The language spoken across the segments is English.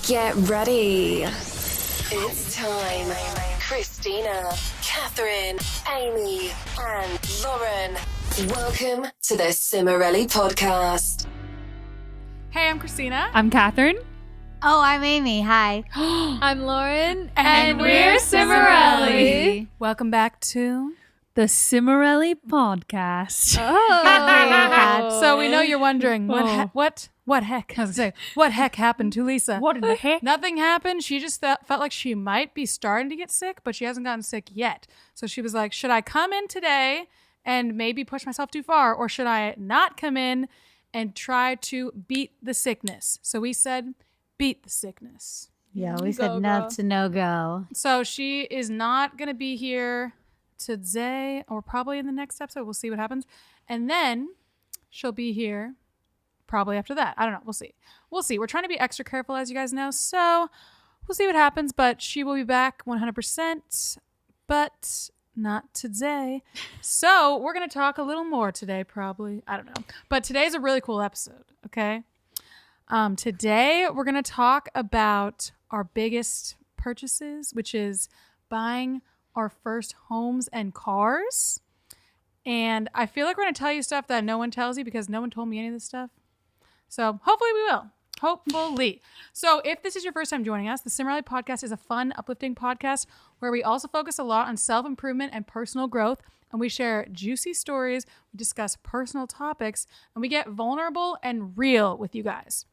Get ready. It's time. Christina, Catherine, Amy, and Lauren. Welcome to the Cimorelli podcast. Hey, I'm Christina. I'm Catherine. Oh, I'm Amy. Hi. I'm Lauren. And we're Cimorelli. Welcome back to The Cimorelli podcast. Oh. So we know you're wondering what heck? I was gonna say, what heck happened to Lisa? What in the heck? Nothing happened. She just felt like she might be starting to get sick, but she hasn't gotten sick yet. So she was like, should I come in today and maybe push myself too far, or should I not come in and try to beat the sickness? So we said, beat the sickness. Yeah, we said no to no go. So she is not going to be here today or probably in the next episode. We'll see what happens. And then she'll be here probably after that. I don't know. We'll see. We're trying to be extra careful, as you guys know. So we'll see what happens. But she will be back 100%, but not today. So we're going to talk a little more today, probably. I don't know. But today's a really cool episode, okay? Today we're going to talk about our biggest purchases, which is buying our first homes and cars. And I feel like we're going to tell you stuff that no one tells you because no one told me any of this stuff. So hopefully we will. Hopefully. So if this is your first time joining us, the Cimorelli podcast is a fun, uplifting podcast where we also focus a lot on self-improvement and personal growth. And we share juicy stories, we discuss personal topics, and we get vulnerable and real with you guys.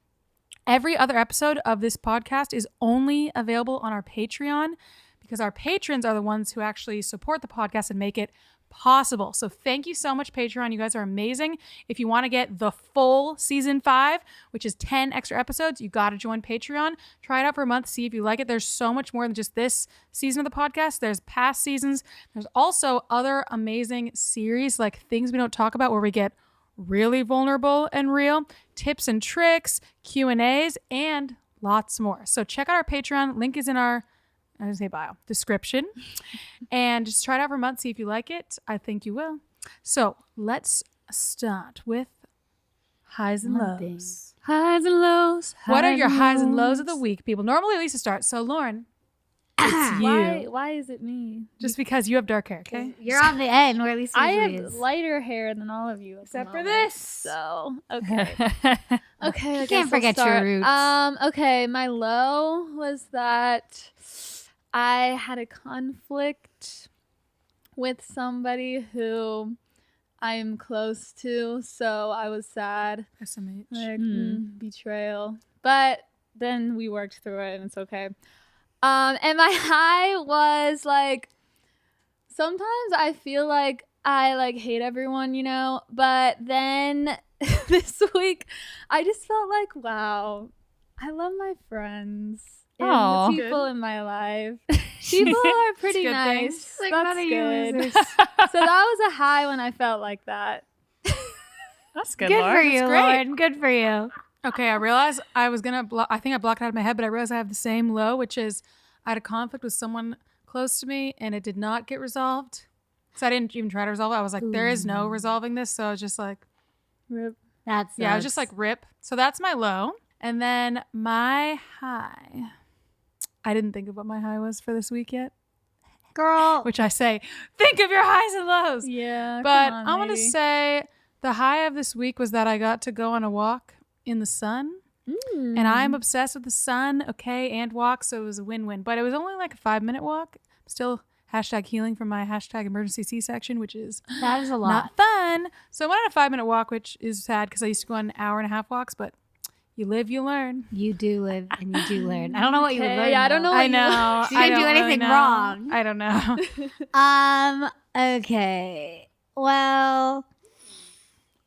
Every other episode of this podcast is only available on our Patreon because our patrons are the ones who actually support the podcast and make it possible. So thank you so much, Patreon. You guys are amazing. If you want to get the full season 5, which is 10 extra episodes, you got to join Patreon. Try it out for a month. See if you like it. There's so much more than just this season of the podcast. There's past seasons. There's also other amazing series like Things We Don't Talk About where we get really vulnerable and real, tips and tricks, Q&As, and lots more. So check out our Patreon. Link is in our bio description. And just try it out for a month. See if you like it. I think you will. So let's start with highs and lows. Highs and lows. What are your highs and lows of the week, people? Normally Lisa starts. So Lauren, it's you. Why is it me? Just because you have dark hair, okay? You're on the end where Lisa I usually have is. lighter hair than all of you, except for this. So, okay. Okay, You can't forget your roots. Okay, my low was that I had a conflict with somebody who I'm close to, so I was sad. SMH. Like, betrayal. But then we worked through it and it's okay. And my high was like, sometimes I feel like I like hate everyone, you know, but then this week I just felt like, wow, I love my friends and the people in my life. People are pretty nice. Like That's none of you good. losers. So that was a high when I felt like that. That's good, Good Lauren. for you, That's great. Lauren. Good for you. Okay, I realized I was going to I think I blocked it out of my head, but I realized I have the same low, which is I had a conflict with someone close to me and it did not get resolved. So I didn't even try to resolve it. I was like, there is no resolving this. So I was just like, Rip. That's yeah, I was just like, rip. So that's my low. And then my high, I didn't think of what my high was for this week yet, girl. which I say, think of your highs and lows. Yeah. But come on, I want to lady. say the high of this week was that I got to go on a walk in the sun. And I'm obsessed with the sun, okay, and walk, so it was a win-win. But it was only like a 5-minute walk. Still #healing from my #emergency C-section, which is That is a lot. not fun. So I went on a 5-minute walk, which is sad because I used to go on 1.5 hour walks, but you live, you learn. You do live and you do learn. I don't know what you would Okay, learn. yeah, I don't know though. what I know. You I didn't do don't anything know. wrong. I don't know. Okay. Well,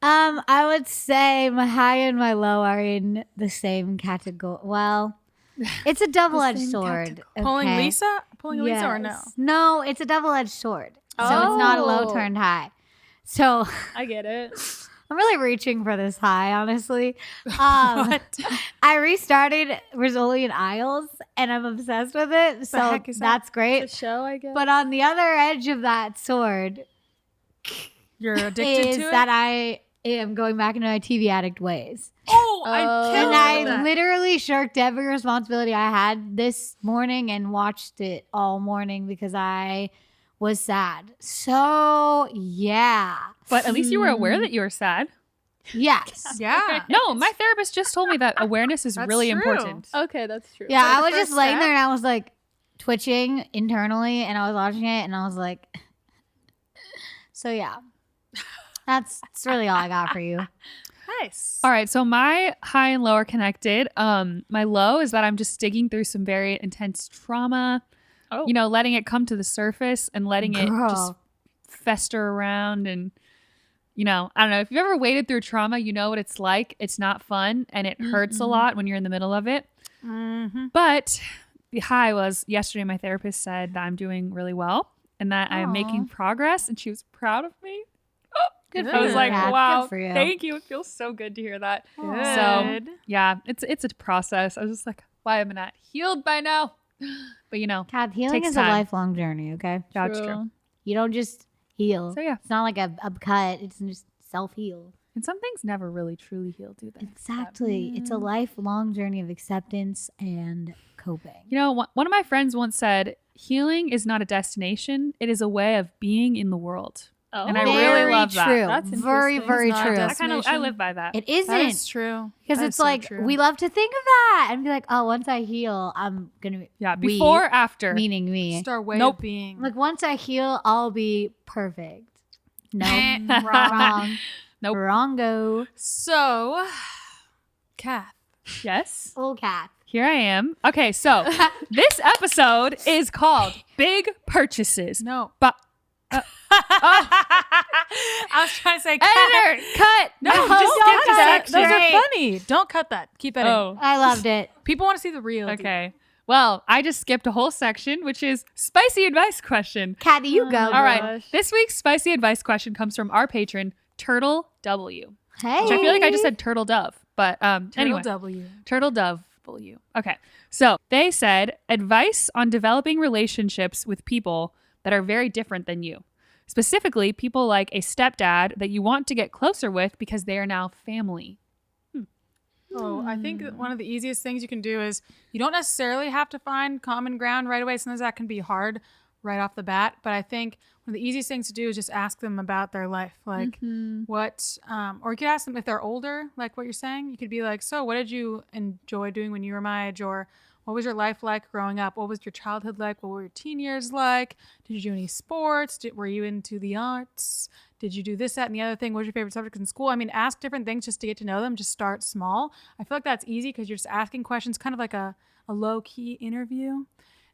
I would say my high and my low are in the same category. Well, it's a double-edged same sword. Pulling okay? Lisa? Pulling Lisa or no? Yes. No, it's a double-edged sword. So it's not a low Oh. turned high. So I get it. I'm really reaching for this high, honestly. I restarted Rizzoli and Isles, and I'm obsessed with it. So heck is that? that's The great. show, I guess. But on the other edge of that sword You're addicted is to it? that I am going back into my TV addict ways. Oh, I Oh. can't And I remember that. literally shirked every responsibility I had this morning and watched it all morning because I was sad. So, yeah. But at least you were aware that you were sad. Yes. Yeah. No, my therapist just told me that awareness is That's really true. important. Okay, that's true. Yeah, So I the was just first laying there step- and I was like twitching internally and I was watching it and I was like, so yeah. That's really all I got for you. Nice. All right, so my high and low are connected. My low is that I'm just digging through some very intense trauma. Oh. You know, letting it come to the surface and letting it just Girl. fester around. And, you know, I don't know. If you've ever waded through trauma, you know what it's like. It's not fun and it hurts a lot when you're in the middle of it. Mm-hmm. But the high was yesterday, my therapist said that I'm doing really well and that I'm making progress, and she was proud of me. Good I was like, Kat. wow, Good for you. thank you. It feels so good to hear that. Good. Yeah, it's a process. I was just like, why am I not healed by now? But you know, Kat, healing Takes is time. a lifelong journey, okay? that's true. You don't just heal. So yeah, It's not like a cut. It's just self-heal. and some things never really truly heal, do they? Exactly. It's a lifelong journey of acceptance and coping. You know, one of my friends once said, healing is not a destination. It is a way of being in the world. Oh. And I really love that. true. That's Very, interesting. very It's not true. a I live by that. It That is isn't. true. Because That it's is so like, true. we love to think of that and be like, oh, once I heal, I'm going to Yeah, before, after. meaning me. Just our way Nope. of being. Like, once I heal, I'll be perfect. No. Wrong. Wrong. Nope. Wrongo. So, Kath. Yes. Old cat. Here I am. Okay, so this episode is called Big Purchases. No. But I was trying to say cut. editor, cut. No, No, just don't skip cut that. it. Those Great. are funny. Don't cut that. Keep that in. Oh, I loved it. People want to see the real. okay. Well, I just skipped a whole section, which is spicy advice question. Cat, you go. All right. gosh. This week's spicy advice question comes from our patron, Turtle W. Hey. Which I feel like I just said Turtle Dove. But Turtle anyway. W. Turtle Dove W. Okay. So they said advice on developing relationships with people that are very different than you. Specifically, people like a stepdad that you want to get closer with because they are now family. Oh, I think that one of the easiest things you can do is you don't necessarily have to find common ground right away. Sometimes that can be hard right off the bat. But I think one of the easiest things to do is just ask them about their life. Like what, or you could ask them if they're older, like what you're saying. You could be like, so what did you enjoy doing when you were my age? Or what was your life like growing up? What was your childhood like? What were your teen years like? Did you do any sports? Were you into the arts? Did you do this, that, and the other thing? What was your favorite subject in school? I mean, ask different things just to get to know them. Just start small. I feel like that's easy because you're just asking questions, kind of like a low-key interview.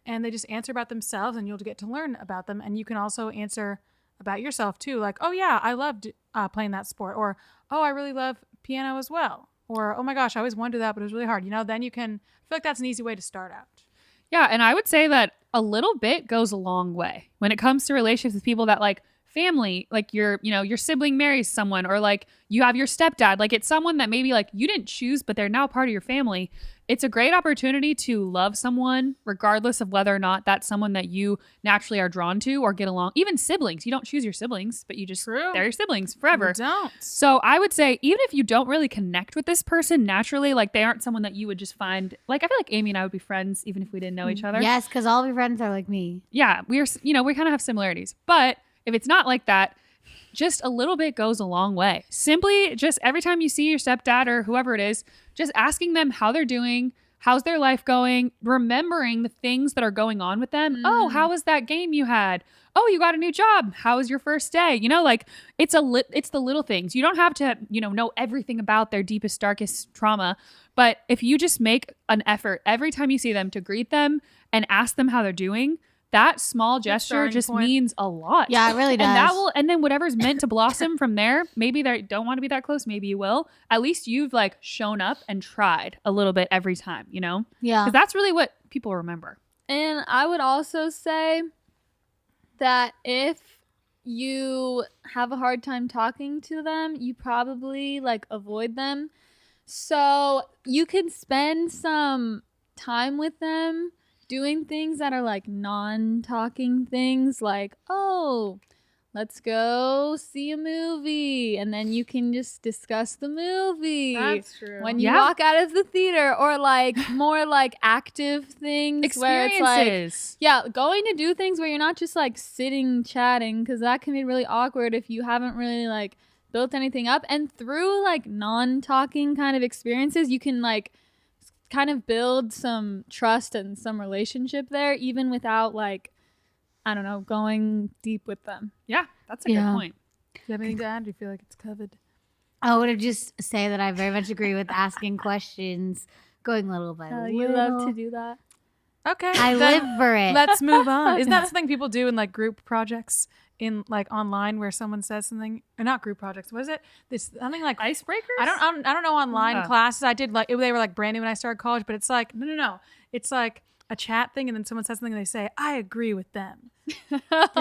And they just answer about themselves and you'll get to learn about them. And you can also answer about yourself too. Like, oh yeah, I loved playing that sport. Or, oh, I really love piano as well. Or, oh my gosh, I always wanted to do that, but it was really hard. You know, then you can, I feel like that's an easy way to start out. Yeah, and I would say that a little bit goes a long way when it comes to relationships with people that like family, like your sibling marries someone, or like you have your stepdad, like it's someone that maybe like you didn't choose, but they're now part of your family. It's a great opportunity to love someone regardless of whether or not that's someone that you naturally are drawn to or get along. Even siblings, you don't choose your siblings, but you just, True. they're your siblings forever. You don't. So I would say, even if you don't really connect with this person naturally, like they aren't someone that you would just find, like I feel like Amy and I would be friends even if we didn't know each other. Yes, because all of your friends are like me. Yeah, we kind of have similarities. But if it's not like that, just a little bit goes a long way. Simply just every time you see your stepdad or whoever it is, just asking them how they're doing, how's their life going, remembering the things that are going on with them. Oh, how was that game you had? Oh, you got a new job. How was your first day? You know, like it's the little things. You don't have to, know everything about their deepest, darkest trauma. But if you just make an effort every time you see them to greet them and ask them how they're doing, that small gesture starting just point. means a lot. Yeah, it really does. And then whatever's meant to blossom from there, maybe they don't want to be that close, maybe you will. At least you've like shown up and tried a little bit every time, Yeah. Because that's really what people remember. And I would also say that if you have a hard time talking to them, you probably like avoid them. So you can spend some time with them doing things that are like non-talking things, like, oh, let's go see a movie, and then you can just discuss the movie That's true. when you Yeah. walk out of the theater, or like more like active things where it's like, Experiences. yeah, going to do things where you're not just like sitting chatting, because that can be really awkward if you haven't really like built anything up. And through like non-talking kind of experiences, you can like kind of build some trust and some relationship there, even without like, I don't know, going deep with them. Yeah, that's a Yeah. good point. Do you have anything to add? Do you feel like it's covered? I would just say that I very much agree with asking questions, going little by Oh, little. you love to do that. Okay. I then live for it. Let's move on. Isn't that something people do in like group projects in like online where someone says something, or not group projects? What is it? This something like Icebreakers? I don't know online Yeah. classes. I did like they were like brand new when I started college, but it's like no. It's like a chat thing, and then someone says something and they say, "I agree with them."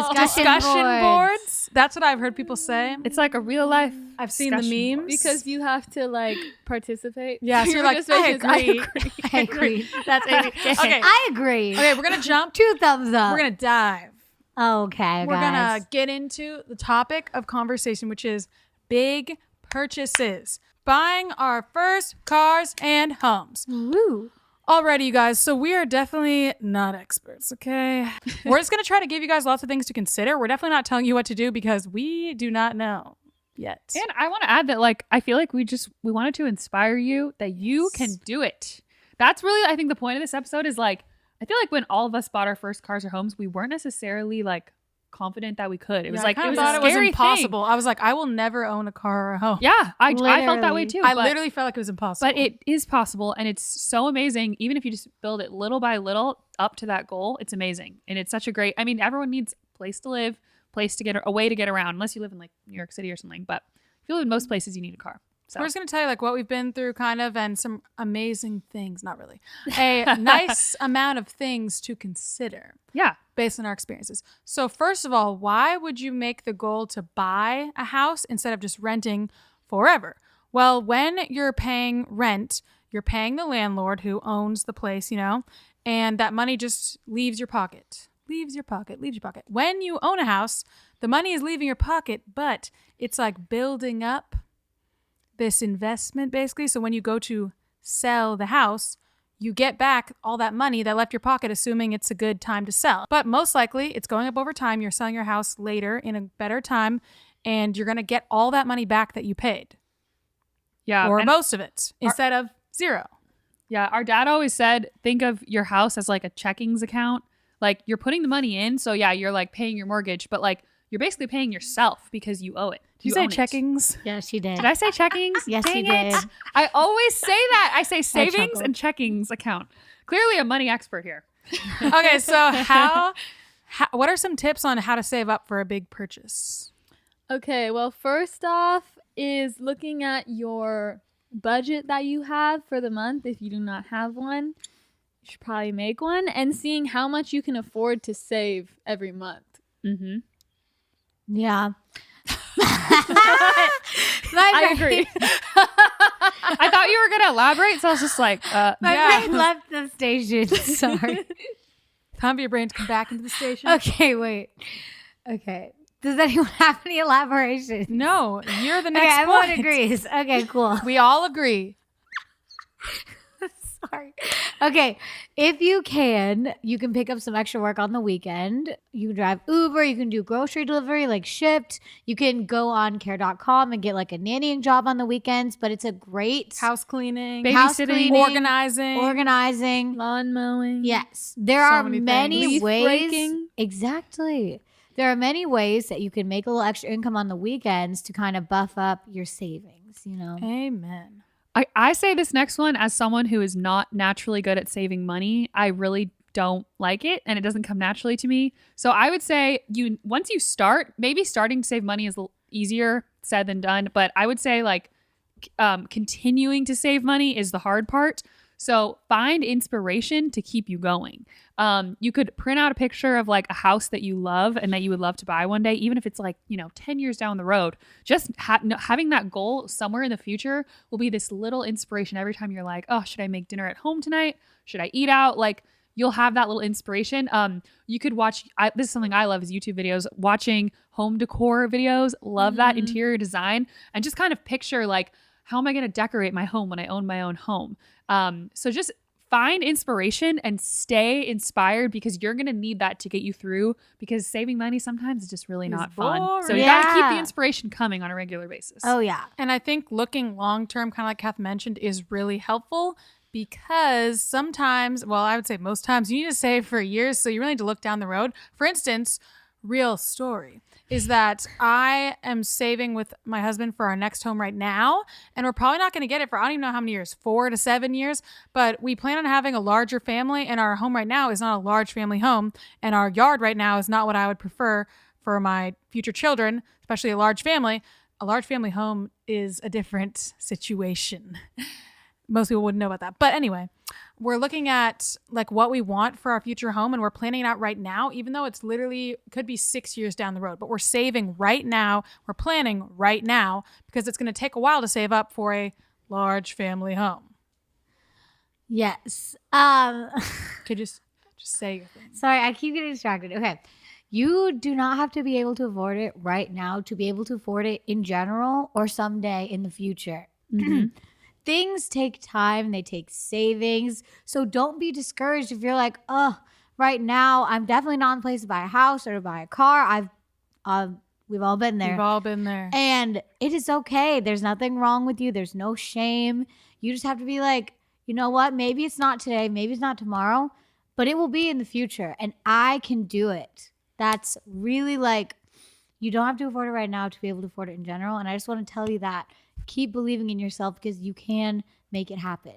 Discussion boards. That's what I've heard people say. It's like a real life. I've seen the discussion memes Because you have to like participate. yeah, so Your you're like, I participation is, agree. I agree. That's Amy. Okay. I agree. Okay, we're gonna jump. 2 thumbs up. We're gonna dive. Okay, We're guys. gonna get into the topic of conversation, which is big purchases, buying our first cars and homes. Woo. Alrighty, you guys. So we are definitely not experts, okay? We're just gonna try to give you guys lots of things to consider. We're definitely not telling you what to do because we do not know yet. And I want to add that, like, I feel like we wanted to inspire you that you can do it. That's really, I think, the point of this episode is like, I feel like when all of us bought our first cars or homes, we weren't necessarily like confident that we could. It was like, I it was thought a it was scary impossible. I was like, I will never own a car or a home. thing. Yeah, I felt that way Literally. too. I but- literally felt like it was impossible. But it is possible, and it's so amazing. Even if you just build it little by little up to that goal, it's amazing. And it's such a great, I mean, everyone needs a place to live, place to get a way to get around, unless you live in like New York City or something. But if you live in most places, you need a car. So we're just going to tell you like what we've been through kind of and some amazing things, not really, a nice amount of things to consider yeah, based on our experiences. So first of all, why would you make the goal to buy a house instead of just renting forever? Well, when you're paying rent, you're paying the landlord who owns the place, you know, and that money just leaves your pocket. Leaves your pocket. When you own a house, the money is leaving your pocket, but it's like building up this investment basically. So when you go to sell the house, you get back all that money that left your pocket, assuming it's a good time to sell. But most likely it's going up over time. You're selling your house later in a better time, and you're going to get all that money back that you paid, yeah. or And- most of it, instead of zero. Yeah, our dad always said, think of your house as like a checkings account. Like you're putting the money in, so yeah, you're like paying your mortgage, but like you're basically paying yourself because you owe it. Did you say own it. checkings? Yes, she did. Did I say checkings? Yes, Dang you it. did. I always say that. I say savings chuckled. and checkings account. Clearly a money expert here. Okay, so how what are some tips on how to save up for a big purchase? Okay, well, first off is looking at your budget that you have for the month. If you do not have one, you should probably make one, and seeing how much you can afford to save every month. Mm-hmm. Yeah. I agree. I thought you were going to elaborate, so I was just like, My Yeah. brain left the station. Sorry. Time for your brain to come back into the station. Okay, wait. Okay. Does anyone have any elaboration? No, you're the Okay, next everyone point. agrees. Okay, cool. We all agree. Sorry. Okay. If you can pick up some extra work on the weekend. You can drive Uber. You can do grocery delivery like Shipped. You can go on care.com and get like a nannying job on the weekends. But it's a great House cleaning, House babysitting, cleaning, organizing. organizing. Lawn mowing. Yes. There So are many many things. Leaf ways. raking. Exactly. There are many ways that you can make a little extra income on the weekends to kind of buff up your savings, you know? Amen. I say this next one as someone who is not naturally good at saving money. I really don't like it, and it doesn't come naturally to me. So I would say once you start, maybe starting to save money is easier said than done, but I would say like continuing to save money is the hard part. So find inspiration to keep you going. You could print out a picture of like a house that you love and that you would love to buy one day, even if it's like, 10 years down the road. Just having that goal somewhere in the future will be this little inspiration every time you're like, oh, should I make dinner at home tonight? Should I eat out? Like you'll have that little inspiration. You could watch, this is something I love, is YouTube videos, watching home decor videos. Love that interior design, and just kind of picture like, how am I going to decorate my home when I own my own home? So just find inspiration and stay inspired, because you're going to need that to get you through, because saving money sometimes is just really not fun. So you got to keep the inspiration coming on a regular basis. Oh, yeah. And I think looking long-term, kind of like Kath mentioned, is really helpful, because sometimes, well, I would say most times, you need to save for years. So you really need to look down the road. For instance, real story is that I am saving with my husband for our next home right now. And we're probably not going to get it for, I don't even know how many years, 4 to 7 years. But we plan on having a larger family. And our home right now is not a large family home. And our yard right now is not what I would prefer for my future children, especially a large family. A large family home is a different situation. Most people wouldn't know about that. But anyway, we're looking at like what we want for our future home, and we're planning it out right now, even though it's literally could be 6 years down the road, but we're saving right now. We're planning right now, because it's going to take a while to save up for a large family home. Yes. Could just say your thing. Sorry, I keep getting distracted. Okay. You do not have to be able to afford it right now to be able to afford it in general or someday in the future. Things take time, they take savings. So don't be discouraged if you're like, oh, right now I'm definitely not in a place to buy a house or to buy a car. We've all been there. We've all been there. And it is okay. There's nothing wrong with you. There's no shame. You just have to be like, you know what? Maybe it's not today, maybe it's not tomorrow, but it will be in the future, and I can do it. That's really like, you don't have to afford it right now to be able to afford it in general. And I just want to tell you that. Keep believing in yourself, because you can make it happen.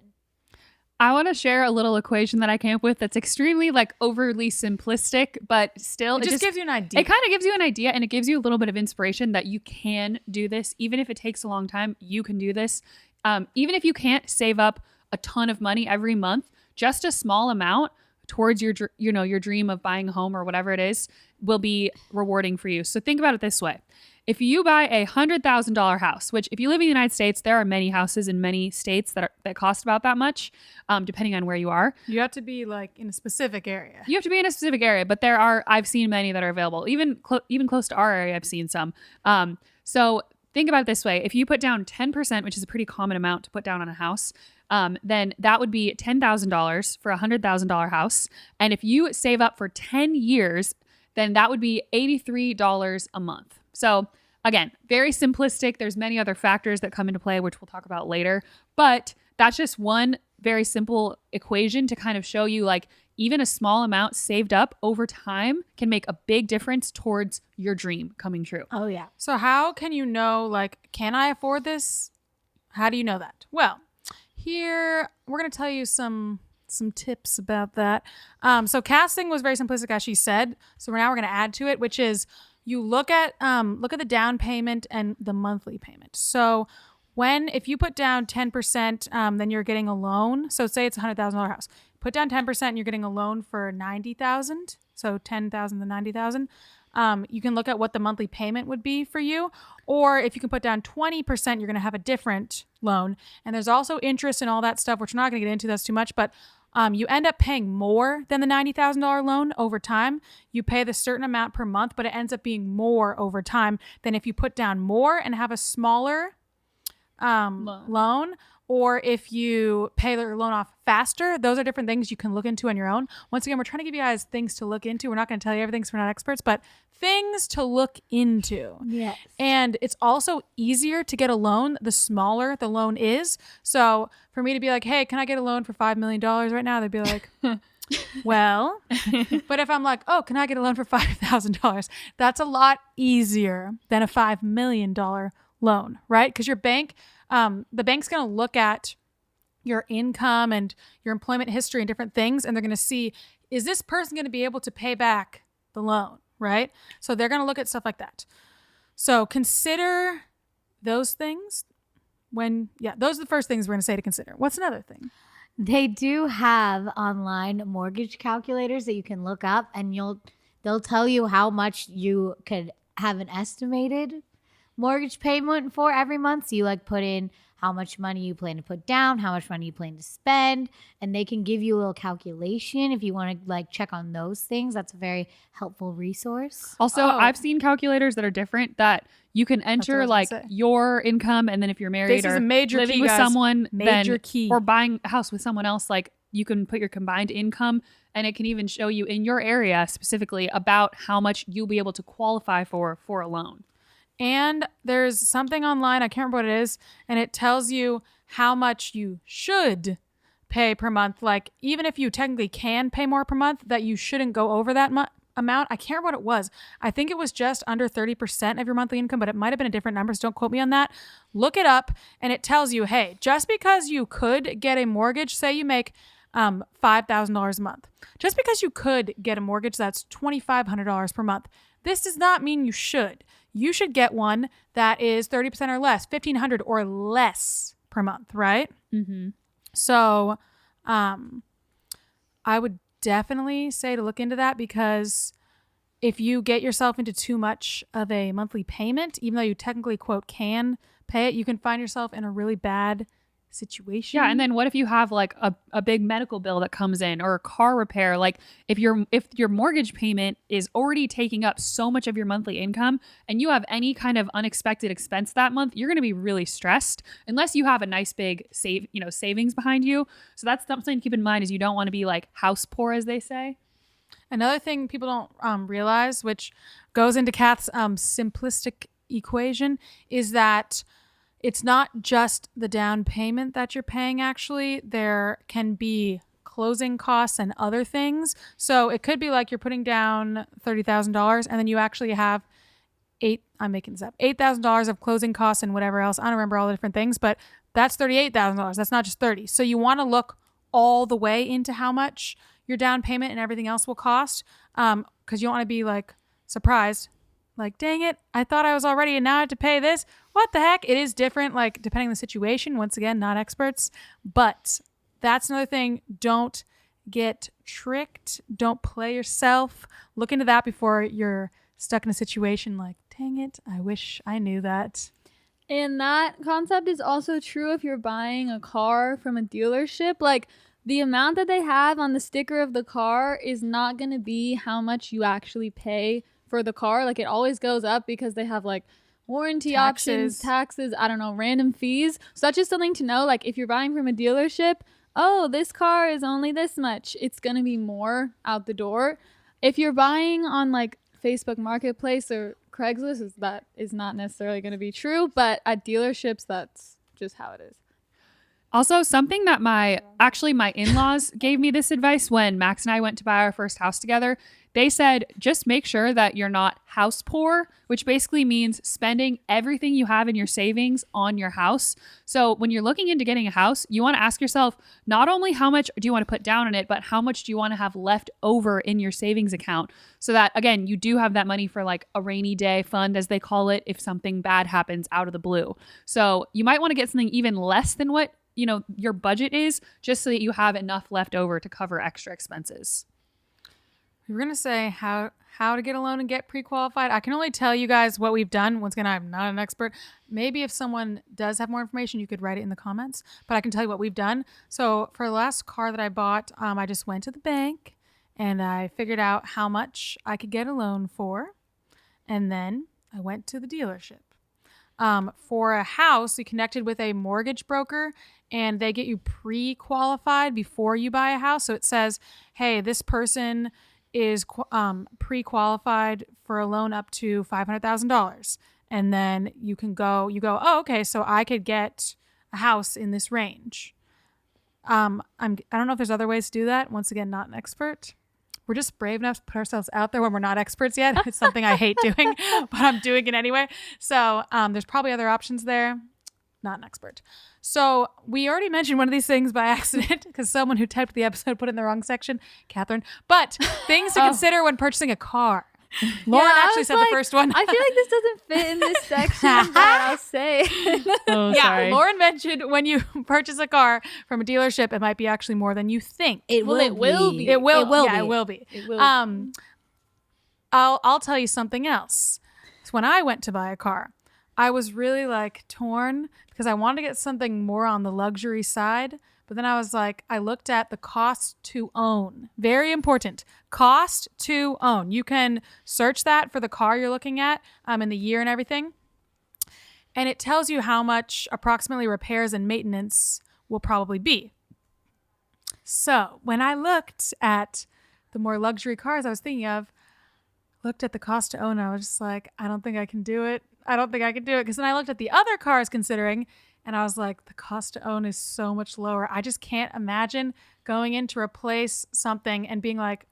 I want to share a little equation that I came up with that's extremely like overly simplistic, but still It just gives you an idea. It kind of gives you an idea, and it gives you a little bit of inspiration that you can do this. Even if it takes a long time, you can do this. Even if you can't save up a ton of money every month, just a small amount towards your dream of buying a home or whatever it is will be rewarding for you. So think about it this way. If you buy a $100,000 house, which if you live in the United States, there are many houses in many states that cost about that much, depending on where you are. You have to be like in a specific area. You have to be in a specific area, but I've seen many that are available. Even close to our area, I've seen some. So think about it this way. If you put down 10%, which is a pretty common amount to put down on a house, then that would be $10,000 for a $100,000 house. And if you save up for 10 years, then that would be $83 a month. So again, very simplistic. There's many other factors that come into play, which we'll talk about later. But that's just one very simple equation to kind of show you like even a small amount saved up over time can make a big difference towards your dream coming true. Oh, yeah. So how can you know, like, can I afford this? How do you know that? Well, here we're going to tell you some tips about that. So casting was very simplistic, as she said. So now we're going to add to it, which is you look at the down payment and the monthly payment. So if you put down 10%, then you're getting a loan. So say it's a $100,000 house. Put down 10% and you're getting a loan for $90,000. So $10,000 to $90,000. You can look at what the monthly payment would be for you. Or if you can put down 20%, you're going to have a different loan. And there's also interest and all that stuff, which we're not going to get into. That's too much. But you end up paying more than the $90,000 loan over time. You pay the certain amount per month, but it ends up being more over time than if you put down more and have a smaller loan, or if you pay the loan off faster. Those are different things you can look into on your own. Once again, we're trying to give you guys things to look into. We're not going to tell you everything because we're not experts, but things to look into. Yes. And it's also easier to get a loan the smaller the loan is. So for me to be like, hey, can I get a loan for $5 million right now? They'd be like, well, but if I'm like, oh, can I get a loan for $5,000? That's a lot easier than a $5 million loan, right? Because your bank, the bank's going to look at your income and your employment history and different things, and they're going to see, is this person going to be able to pay back the loan, right? So they're going to look at stuff like that. So consider those things those are the first things we're going to say to consider. What's another thing? They do have online mortgage calculators that you can look up, and they'll tell you how much you could have an estimated mortgage payment for every month. So you like put in how much money you plan to put down, how much money you plan to spend, and they can give you a little calculation if you want to like check on those things. That's a very helpful resource. Also, I've seen calculators that are different that you can enter like your income, and then if you're married This is or a major living key, with guys. someone, Major then, key. or buying a house with someone else, like you can put your combined income, and it can even show you in your area specifically about how much you'll be able to qualify for a loan. And there's something online, I can't remember what it is, and it tells you how much you should pay per month. Like, even if you technically can pay more per month, that you shouldn't go over that amount. I can't remember what it was. I think it was just under 30% of your monthly income, but it might have been a different number, so don't quote me on that. Look it up, and it tells you, hey, just because you could get a mortgage, say you make $5,000 a month. Just because you could get a mortgage that's $2,500 per month, this does not mean you should. You should get one that is 30% or less, $1,500 or less per month, right? Mm-hmm. So I would definitely say to look into that, because if you get yourself into too much of a monthly payment, even though you technically, quote, can pay it, you can find yourself in a really bad situation. Yeah, and then what if you have like a big medical bill that comes in, or a car repair? Like if your mortgage payment is already taking up so much of your monthly income, and you have any kind of unexpected expense that month, you're going to be really stressed unless you have a nice big savings behind you. So that's something to keep in mind, is you don't want to be like house poor, as they say. Another thing people don't realize, which goes into Kath's simplistic equation, is that it's not just the down payment that you're paying, actually. There can be closing costs and other things. So it could be like you're putting down $30,000 and then you actually have $8,000 of closing costs and whatever else. I don't remember all the different things, but that's $38,000. That's not just 30. So you want to look all the way into how much your down payment and everything else will cost, because you don't want to be like surprised. Like, dang it, I thought I was already and now I have to pay this. What the heck? It is different, like, depending on the situation. Once again, not experts. But that's another thing. Don't get tricked. Don't play yourself. Look into that before you're stuck in a situation like, dang it, I wish I knew that. And that concept is also true if you're buying a car from a dealership. Like, the amount that they have on the sticker of the car is not going to be how much you actually pay for the car. Like, it always goes up because they have like warranty options, taxes, I don't know, random fees. So that's just something to know. Like, if you're buying from a dealership, oh, this car is only this much, it's going to be more out the door. If you're buying on like Facebook Marketplace or Craigslist, that is not necessarily going to be true, but at dealerships, that's just how it is. Also, something that my in-laws gave me this advice when Max and I went to buy our first house together. They said, just make sure that you're not house poor, which basically means spending everything you have in your savings on your house. So when you're looking into getting a house, you want to ask yourself, not only how much do you want to put down on it, but how much do you want to have left over in your savings account? So that, again, you do have that money for like a rainy day fund, as they call it, if something bad happens out of the blue. So you might want to get something even less than what your budget is, just so that you have enough left over to cover extra expenses. We were going to say how to get a loan and get pre-qualified. I can only tell you guys what we've done. Once again, I'm not an expert. Maybe if someone does have more information, you could write it in the comments, but I can tell you what we've done. So for the last car that I bought, I just went to the bank and I figured out how much I could get a loan for. And then I went to the dealership. For a house, we connected with a mortgage broker, and they get you pre-qualified before you buy a house. So it says, hey, this person is pre-qualified for a loan up to $500,000. And then you go, oh, okay, so I could get a house in this range. I don't know if there's other ways to do that. Once again, not an expert. We're just brave enough to put ourselves out there when we're not experts yet. It's something I hate doing, but I'm doing it anyway. So there's probably other options there. Not an expert. So we already mentioned one of these things by accident because someone who typed the episode put it in the wrong section, Catherine. But things to consider when purchasing a car. Lauren actually said the first one. I feel like this doesn't fit in this section, but I'll say. Sorry. Lauren mentioned when you purchase a car from a dealership, it might be actually more than you think. It will be. It will be. It will I'll tell you something else. So when I went to buy a car, I was really like torn because I wanted to get something more on the luxury side. But then I was like, I looked at the cost to own. Very important. Cost to own. You can search that for the car you're looking at and the year and everything. And it tells you how much approximately repairs and maintenance will probably be. So when I looked at the more luxury cars I was thinking of, looked at the cost to own, I was just like, I don't think I can do it. Because then I looked at the other cars considering, and I was like, the cost to own is so much lower. I just can't imagine going in to replace something and being like,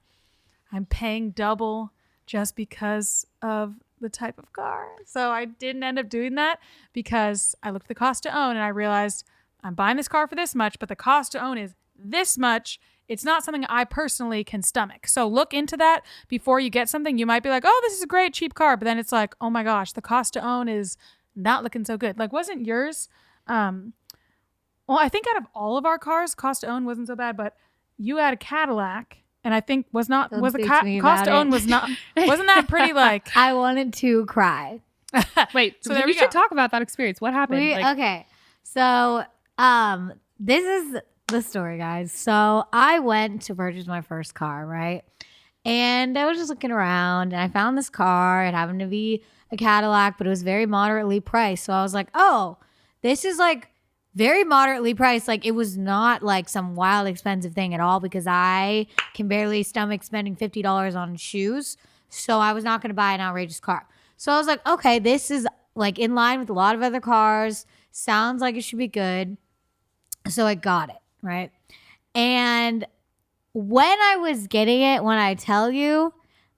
I'm paying double just because of the type of car. So I didn't end up doing that because I looked at the cost to own and I realized I'm buying this car for this much, but the cost to own is this much. It's not something I personally can stomach. So look into that before you get something. You might be like, oh, this is a great cheap car. But then it's like, oh my gosh, the cost to own is not looking so good. Like, wasn't yours? Well, I think out of all of our cars, cost to own wasn't so bad, but you had a Cadillac. And I think wasn't that pretty like? I wanted to cry. Wait, So so we should talk about that experience. What happened? Okay. So, this is the story, guys. So I went to purchase my first car, right? And I was just looking around and I found this car. It happened to be a Cadillac, but it was very moderately priced. So I was like, oh, this is like very moderately priced. Like it was not like some wild expensive thing at all because I can barely stomach spending $50 on shoes. So I was not going to buy an outrageous car. So I was like, okay, this is like in line with a lot of other cars. Sounds like it should be good. So I got it, right? And when I was getting it, when I tell you,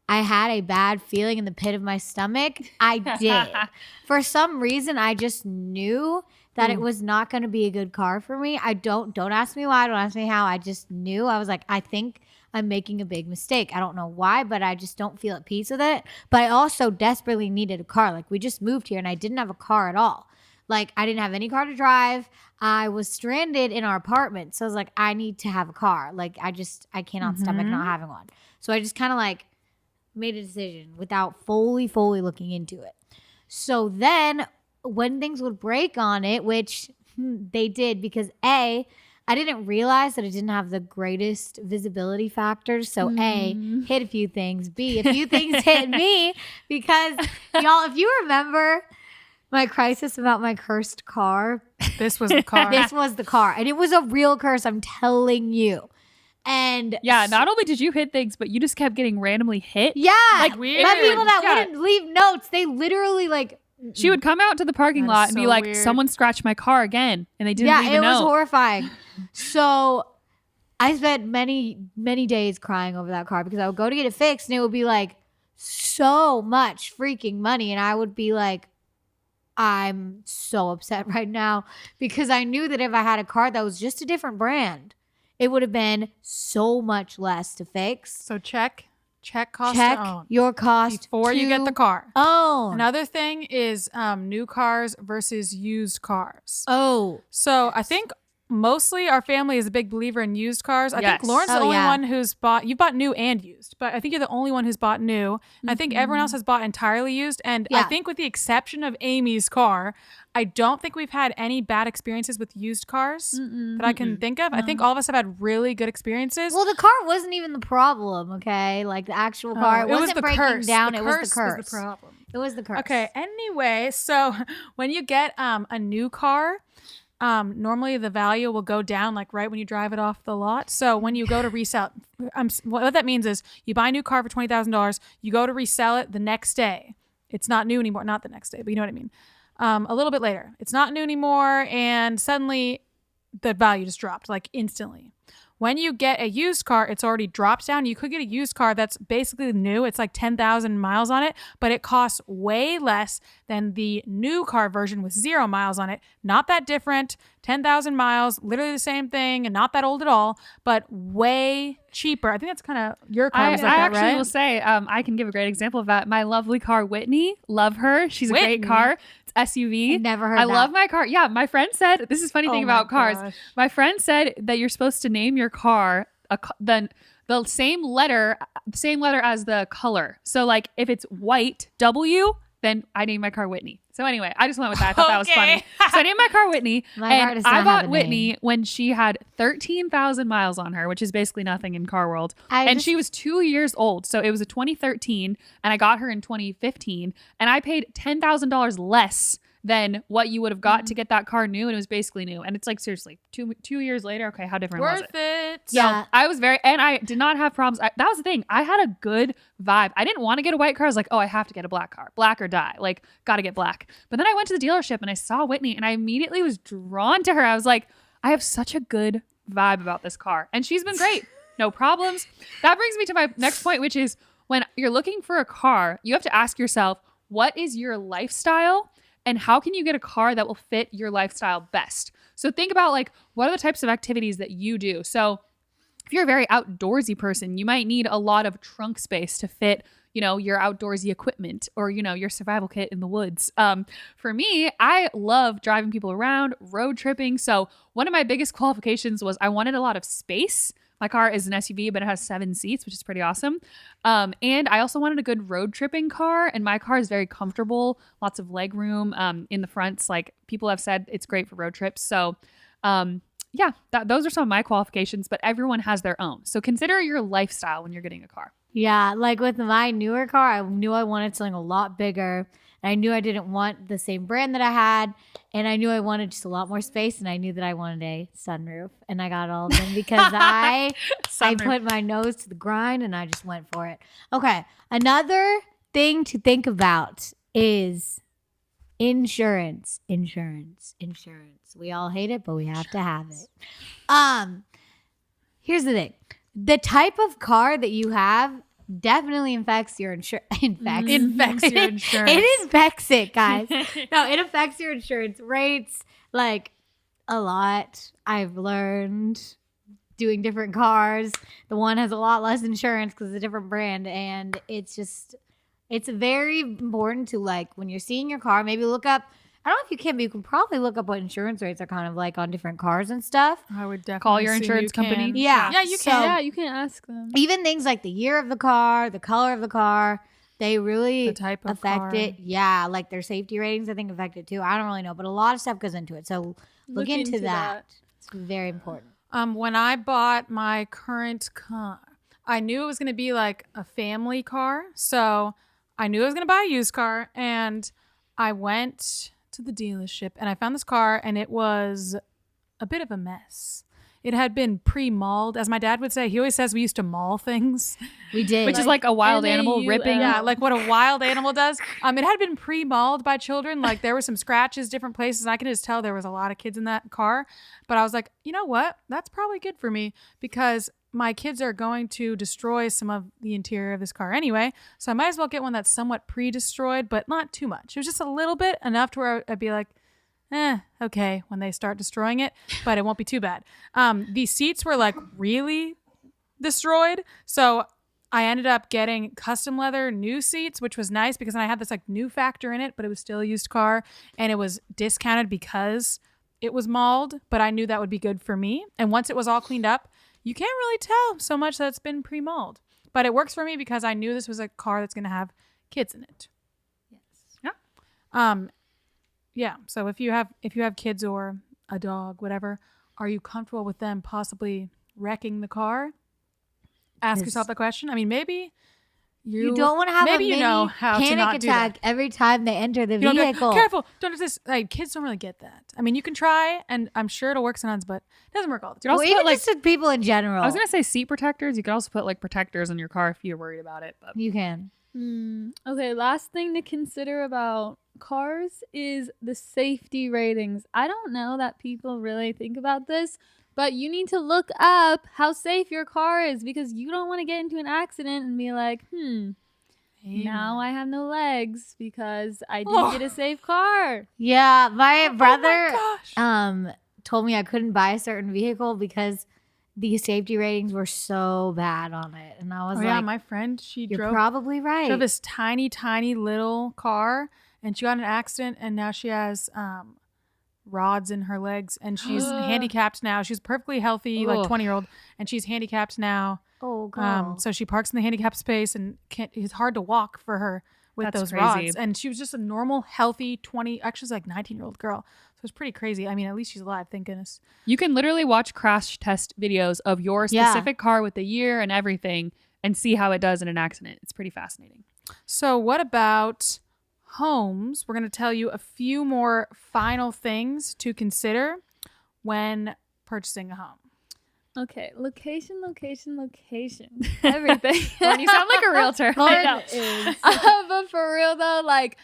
I had a bad feeling in the pit of my stomach. I did. For some reason, I just knew that it was not going to be a good car for me. Don't ask me why, don't ask me how. I just knew. I was like, I think I'm making a big mistake. I don't know why, but I just don't feel at peace with it. But I also desperately needed a car. Like we just moved here and I didn't have a car at all. Like I didn't have any car to drive. I was stranded in our apartment. So I was like, I need to have a car. Like I cannot stomach not having one. So I just kind of like made a decision without fully looking into it. So then when things would break on it, which they did because I didn't realize that it didn't have the greatest visibility factors. So A, hit a few things. B, a few things hit me because y'all, if you remember my crisis about my cursed car. This was the car. This was the car. And it was a real curse, I'm telling you. And yeah, not only did you hit things, but you just kept getting randomly hit. Yeah. Like weird. My people that wouldn't leave notes, they literally like. She would come out to the parking lot and so be like, weird. someone scratched my car again. And they didn't leave a Yeah, it was note. horrifying. So I spent many days crying over that car because I would go to get it fixed and it would be like so much freaking money. And I would be like, I'm so upset right now because I knew that if I had a car that was just a different brand, it would have been so much less to fix. So check cost Check to own your cost before you get the car. Own. Another thing is new cars versus used cars. Oh. So I think mostly our family is a big believer in used cars. I think Yes. Lauren's the Oh, only yeah. one who's bought. You bought new and used, but I think you're the only one who's bought new. And I think everyone else has bought entirely used. And I Yeah. think with the exception of Amy's car, I don't think we've had any bad experiences with used cars that I can think of. I think all of us have had really good experiences. Well, the car wasn't even the problem, okay? Like the actual car, it was wasn't the breaking curse. down. The It was the curse curse. was the problem. It was the curse. Okay. Anyway, so when you get a new car, normally the value will go down like right when you drive it off the lot. So when you go to resell, what that means is you buy a new car for $20,000, you go to resell it the next day. It's not new anymore. Not the next day, but you know what I mean. A little bit later, it's not new anymore, and suddenly the value just dropped like instantly. When you get a used car, it's already dropped down. You could get a used car that's basically new. It's like 10,000 miles on it, but it costs way less than the new car version with 0 miles on it. Not that different. 10,000 miles, literally the same thing, and not that old at all, but way cheaper. I think that's kind of your car. I Was like that, actually right? will say, I can give a great example of that. My lovely car, Whitney, love her. She's a Whitney? great car. It's SUV. I've never heard I that. love my car. Yeah, my friend said, this is funny thing Oh my about cars. gosh. My friend said that you're supposed to name your car the same letter as the color. So like if it's white, W, then I name my car Whitney. So anyway, I just went with that. I thought that was Okay. funny. So I named my car Whitney. My car and does not I have bought a Whitney name. when she had 13,000 miles on her, which is basically nothing in car world. And she was 2 years old. So it was a 2013 and I got her in 2015 and I paid $10,000 less than what you would have got to get that car new. And it was basically new. And it's like, seriously, two years later. Okay. How different was Worth it? it. Yeah. So I was and I did not have problems. That was the thing. I had a good vibe. I didn't want to get a white car. I was like, oh, I have to get a black car, black or die. Like, got to get black. But then I went to the dealership and I saw Whitney and I immediately was drawn to her. I was like, I have such a good vibe about this car. And she's been great. No problems. That brings me to my next point, which is when you're looking for a car, you have to ask yourself, what is your lifestyle? And how can you get a car that will fit your lifestyle best? So think about like, what are the types of activities that you do? So if you're a very outdoorsy person, you might need a lot of trunk space to fit, your outdoorsy equipment or, your survival kit in the woods. For me, I love driving people around, road tripping. So one of my biggest qualifications was I wanted a lot of space. My car is an SUV, but it has 7 seats, which is pretty awesome. And I also wanted a good road tripping car. And my car is very comfortable, lots of leg room in the fronts. Like people have said, it's great for road trips. So those are some of my qualifications, but everyone has their own. So consider your lifestyle when you're getting a car. Yeah, like with my newer car, I knew I wanted something a lot bigger. And I knew I didn't want the same brand that I had. And I knew I wanted just a lot more space. And I knew that I wanted a sunroof. And I got all of them because I put my nose to the grind and I just went for it. Okay, another thing to think about is insurance. We all hate it, but we have to have it. Here's the thing. The type of car that you have definitely affects your insurance. Infects your insurance. It infects it, guys. No, it affects your insurance rates like a lot. I've learned doing different cars. The one has a lot less insurance because it's a different brand, and it's very important to, like, when you're seeing your car, maybe look up. I don't know if you can, but you can probably look up what insurance rates are kind of like on different cars and stuff. I would definitely Call your assume insurance you can. company. Yeah. Yeah, you So- can. Yeah, you can ask them. Even things like the year of the car, the color of the car, they really The type of affect car. it. Yeah, like their safety ratings, I think, affect it too. I don't really know, but a lot of stuff goes into it. So look into that. It's very important. When I bought my current car, I knew it was going to be like a family car. So I knew I was going to buy a used car. And I went to the dealership and I found this car and it was a bit of a mess. It had been pre-mauled. As my dad would say, he always says we used to maul things. We did. Which is like a wild animal MAUL. ripping. Yeah, like what a wild animal does. It had been pre-mauled by children. Like there were some scratches, different places. And I can just tell there was a lot of kids in that car. But I was like, you know what? That's probably good for me because my kids are going to destroy some of the interior of this car anyway. So I might as well get one that's somewhat pre-destroyed, but not too much. It was just a little bit, enough to where I'd be like, okay, when they start destroying it, but it won't be too bad. These seats were like really destroyed. So I ended up getting custom leather new seats, which was nice because then I had this like new factor in it, but it was still a used car and it was discounted because it was mauled, but I knew that would be good for me. And once it was all cleaned up, you can't really tell so much that it's been pre-mauled, but it works for me because I knew this was a car that's going to have kids in it. Yeah. So if you have kids or a dog, whatever, are you comfortable with them possibly wrecking the car? Ask Yes. yourself the question. I mean, maybe You don't want to have maybe a you mini know how to panic not do that. attack every time they enter the You don't be like, vehicle. careful, don't do this. Like, kids don't really get that. I mean, you can try, and I'm sure it'll work sometimes, but it doesn't work all the time. You Well, also even put, like, just to people in general. I was gonna say seat protectors. You could also put like protectors on your car if you're worried about it. But You can. Okay, last thing to consider about cars is the safety ratings. I don't know that people really think about this, but you need to look up how safe your car is because you don't want to get into an accident and be like, now I have no legs because I didn't get a safe car. Yeah, my brother gosh. told me I couldn't buy a certain vehicle because the safety ratings were so bad on it. And I was yeah, like, my friend, she you're drove probably right. She had this tiny, tiny little car, and she got in an accident, and now she has rods in her legs, and she's handicapped now. She's perfectly healthy, like Ugh. 20-year-old, and she's handicapped now. Oh, girl. So she parks in the handicapped space, and it's hard to walk for her with That's those crazy. rods. And she was just a normal, healthy 20, actually, she's like 19-year-old girl. So it's pretty crazy. I mean, at least she's alive, thank goodness. You can literally watch crash test videos of your specific car with the year and everything and see how it does in an accident. It's pretty fascinating. So what about homes? We're going to tell you a few more final things to consider when purchasing a home. Okay, location. Everything. Lauren, you sound like a realtor. I know. is. But for real though, like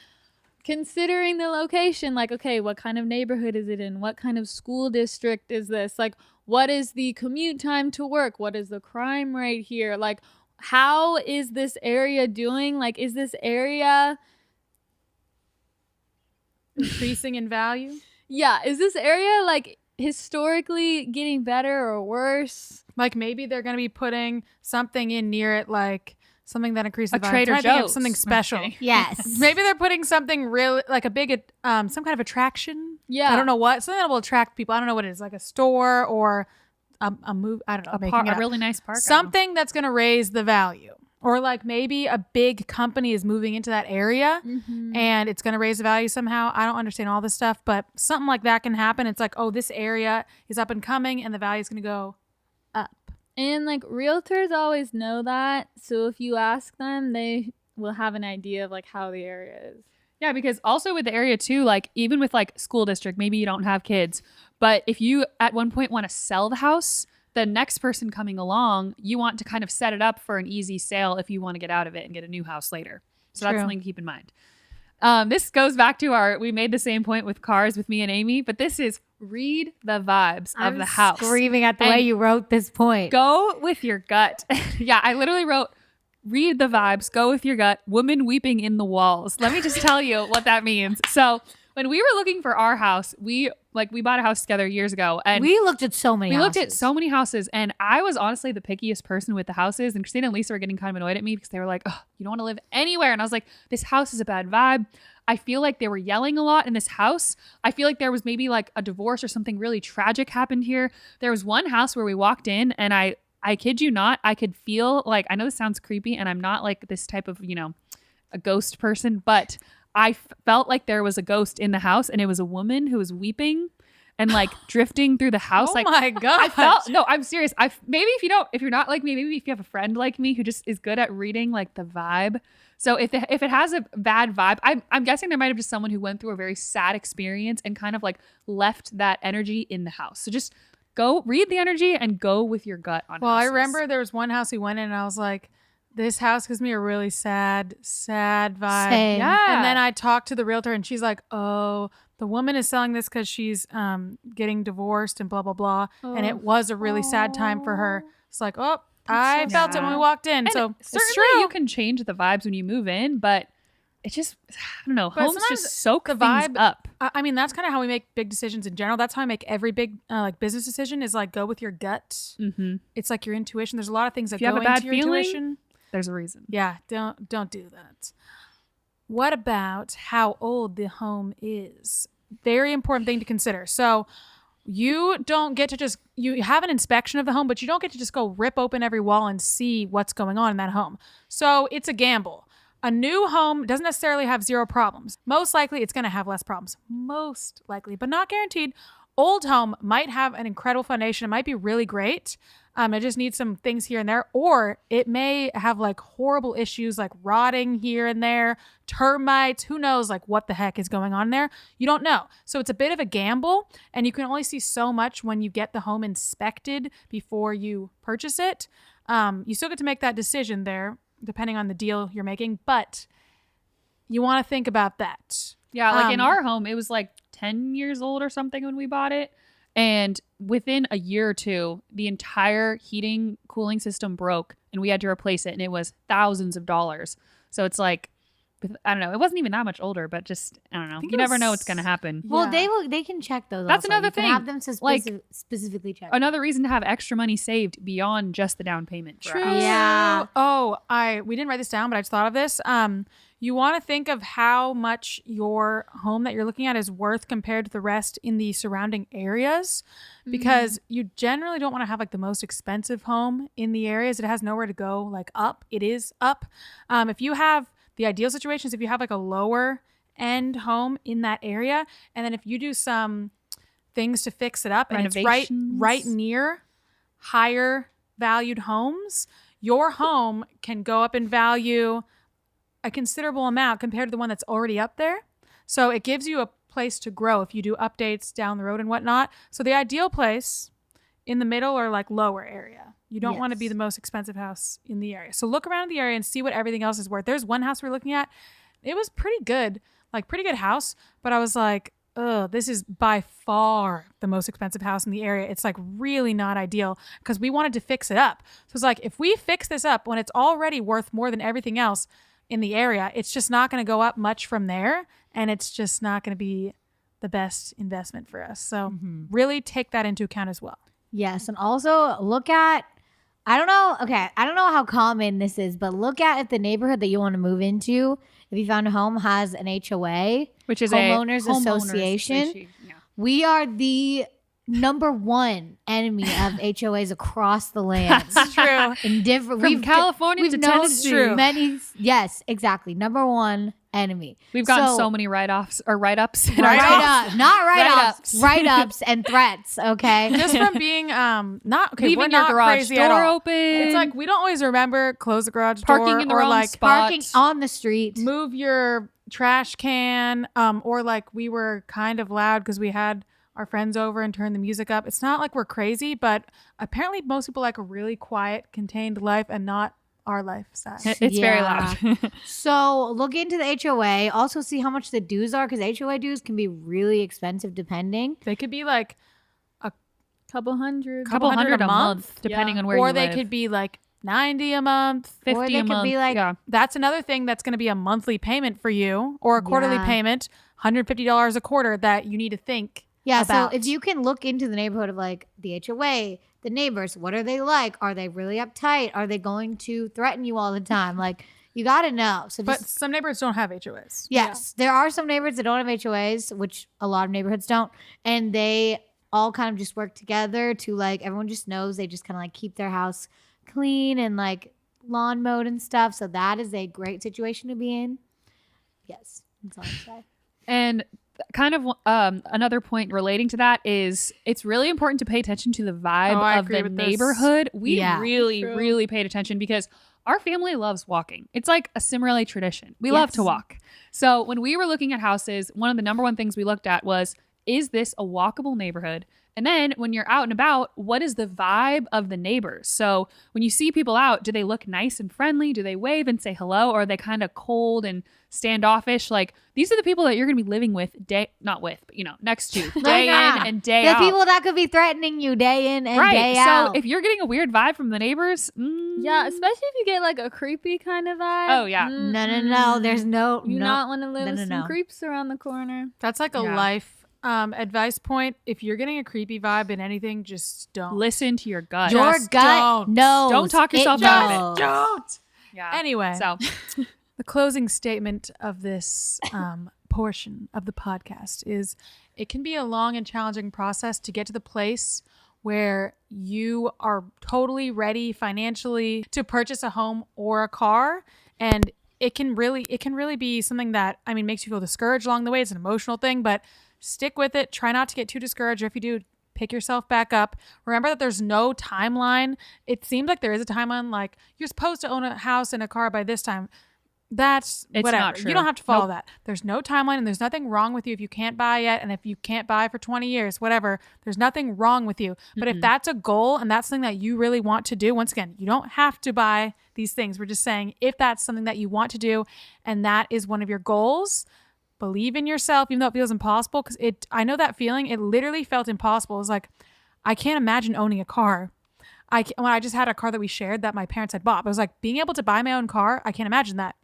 considering the location, like, okay, what kind of neighborhood is it in? What kind of school district is this? Like, what is the commute time to work? What is the crime rate here? Like, how is this area doing? Like, is this area Increasing in value. is this area like historically getting better or worse? Like maybe they're going to be putting something in near it, like something that increases the A value. Trader I'm trying to think of Joe's. something I'm just special. kidding. Yes. Maybe they're putting something real, like a big, some kind of attraction. Yeah. I don't know what. Something that will attract people. I don't know what it is, like a store or a move. I don't know. making it A up. really nice park. Something that's going to raise the value. Or like maybe a big company is moving into that area and it's going to raise the value somehow. I don't understand all this stuff, but something like that can happen. It's like, oh, this area is up and coming and the value is going to go up. And like realtors always know that. So if you ask them, they will have an idea of like how the area is. Yeah, because also with the area too, like even with like school district, maybe you don't have kids, but if you at one point want to sell the house, the next person coming along, you want to kind of set it up for an easy sale if you want to get out of it and get a new house later. So that's True. something to keep in mind. This goes back to we made the same point with cars with me and Amy, but this is read the vibes of the house. Screaming at the And way you wrote this point. Go with your gut. Yeah, I literally wrote, read the vibes, go with your gut, woman weeping in the walls. Let me just tell you what that means. So when we were looking for our house, we bought a house together years ago, and We looked at so many we houses. looked at so many houses, and I was honestly the pickiest person with the houses. And Christina and Lisa were getting kind of annoyed at me because they were like, "Oh, you don't want to live anywhere." And I was like, "This house is a bad vibe." I feel like they were yelling a lot in this house. I feel like there was maybe like a divorce or something really tragic happened here. There was one house where we walked in, and I kid you not, I could feel like, I know this sounds creepy, and I'm not like this type of, a ghost person, but I felt like there was a ghost in the house, and it was a woman who was weeping and like drifting through the house. Oh like my God. I felt, no, I'm serious. Maybe if you're not like me, maybe if you have a friend like me who just is good at reading like the vibe. So if it has a bad vibe, I'm guessing there might have just someone who went through a very sad experience and kind of like left that energy in the house. So just go read the energy and go with your gut on Well, I houses. remember there was one house we went in and I was like, this house gives me a really sad vibe. Same. Yeah. And then I talked to the realtor and she's like, oh, the woman is selling this because she's getting divorced and blah, blah, blah. And it was a really sad time for her. It's like, oh, I so felt it when we sad. walked in. And So it's certainly true. you can change the vibes when you move in, but it just, I don't know, But homes sometimes just soak the things vibe- up. I mean, that's kind of how we make big decisions in general. That's how I make every big like business decision is like go with your gut. Mm-hmm. It's like your intuition. There's a lot of things that If you have go a bad into your feeling, intuition. There's a reason. Yeah, don't do that. What about how old the home is? Very important thing to consider. So you don't get to just, you have an inspection of the home, but you don't get to just go rip open every wall and see what's going on in that home. So it's a gamble. A new home doesn't necessarily have zero problems. Most likely it's going to have less problems. Most likely, but not guaranteed. Old home might have an incredible foundation. It might be really great. It just needs some things here and there, or it may have like horrible issues like rotting here and there, termites, who knows like what the heck is going on there. You don't know. So it's a bit of a gamble, and you can only see so much when you get the home inspected before you purchase it. You still get to make that decision there depending on the deal you're making, but you want to think about that. Yeah, like in our home, it was like 10 years old or something when we bought it. And within a year or two, the entire heating, cooling system broke and we had to replace it. And it was thousands of dollars. So it's like, I don't know. It wasn't even that much older, but just, I don't know. think You it never know was- what's going to happen. Well, Yeah. they can check those. That's also. another You can thing. Have them Like, specifically check. Another reason to have extra money saved beyond just the down payment. For a house. Yeah. Oh, we didn't write this down, but I just thought of this. You want to think of how much your home that you're looking at is worth compared to the rest in the surrounding areas, because you generally don't want to have like the most expensive home in the areas. It has nowhere to go like up. It is up. If you have the ideal situation is if you have like a lower end home in that area, and then if you do some things to fix it up and it's right near higher valued homes, your home can go up in value a considerable amount compared to the one that's already up there. So it gives you a place to grow if you do updates down the road and whatnot. So the ideal place in the middle or like lower area. You don't want to be the most expensive house in the area. So look around the area and see what everything else is worth. There's one house we're looking at. It was pretty good, like pretty good house. But I was like, this is by far the most expensive house in the area. It's like really not ideal because we wanted to fix it up. So it's like, if we fix this up when it's already worth more than everything else in the area, it's just not going to go up much from there. And it's just not going to be the best investment for us. So really take that into account as well. Yes. And also look at, I don't know how common this is, but look at if the neighborhood that you want to move into, if you found a home, has an HOA, which is homeowners association. Yeah. We are the number one enemy of HOAs across the land. It's true. In different, From California to known Tennessee. many, yes, exactly. Number one enemy. We've gotten so many write-offs or write-ups. In our Write-ups, not write-ups, Write-ups. write-ups and threats, okay? Just from being not okay, Leaving we're your not garage crazy at door all. open. It's like we don't always remember close the garage Parking door in the or wrong like spot. Parking on the street. move your trash can or like we were kind of loud because we had our friends over and turned the music up. It's not like we're crazy, but apparently most people like a really quiet, contained life and not our lifestyle. It's very loud. So look into the HOA. Also see how much the dues are, because HOA dues can be really expensive depending. They could be like Couple hundred. Couple hundred a month, depending on where you or live. they could be like 90 a month. 50 or they a could month. be like- yeah. That's another thing that's going to be a monthly payment for you or a quarterly Yeah. payment, $150 a quarter that you need to think Yeah, about. so if you can look into the neighborhood of like the HOA, the neighbors, what are they like? Are they really uptight? Are they going to threaten you all the time? Like, you got to know. So But just, some neighborhoods don't have HOAs. yes, there are some neighborhoods that don't have HOAs, which a lot of neighborhoods don't. And they all kind of just work together to like, everyone just knows they just kind of like keep their house clean and like lawn mowed and stuff. So that is a great situation to be in. Yes, that's all I'm saying. And kind of another point relating to that is it's really important to pay attention to the vibe I of agree the with this. neighborhood. We Yeah. really, True. really paid attention because our family loves walking. It's like a Cimorelli tradition. We love to Yes. walk. So when we were looking at houses, one of the number one things we looked at was, is this a walkable neighborhood? And then when you're out and about, what is the vibe of the neighbors? So when you see people out, do they look nice and friendly? Do they wave and say hello? Or are they kind of cold and standoffish? Like, these are the people that you're going to be living with next to day in and day The out. people that could be threatening you day in and day So out. if you're getting a weird vibe from the neighbors, Yeah, especially if you get like a creepy kind of vibe. Oh, yeah. No, there's no. You no. not want to live No, with no, some no. creeps around the corner. That's like a Yeah. life advice point. If you're getting a creepy vibe in anything, just don't. listen to your gut. Your Just gut don't. knows. Don't talk yourself it out of it. knows. Don't. Yeah. Anyway, So the closing statement of this portion of the podcast is it can be a long and challenging process to get to the place where you are totally ready financially to purchase a home or a car. And it can really be something that, I mean, makes you feel discouraged along the way. It's an emotional thing, but stick with it. Try not to get too discouraged. Or if you do, pick yourself back up. Remember that there's no timeline. It seems like there is a timeline, like you're supposed to own a house and a car by this time. That's It's whatever. not true. You don't have to follow Nope. that. There's no timeline and there's nothing wrong with you if you can't buy yet. And if you can't buy for 20 years, whatever, there's nothing wrong with you. But if that's a goal and that's something that you really want to do, once again, you don't have to buy these things. We're just saying if that's something that you want to do and that is one of your goals, believe in yourself, even though it feels impossible. Because I know that feeling. It literally felt impossible. It was like, I can't imagine owning a car. When I just had a car that we shared that my parents had bought. But it was like being able to buy my own car. I can't imagine that.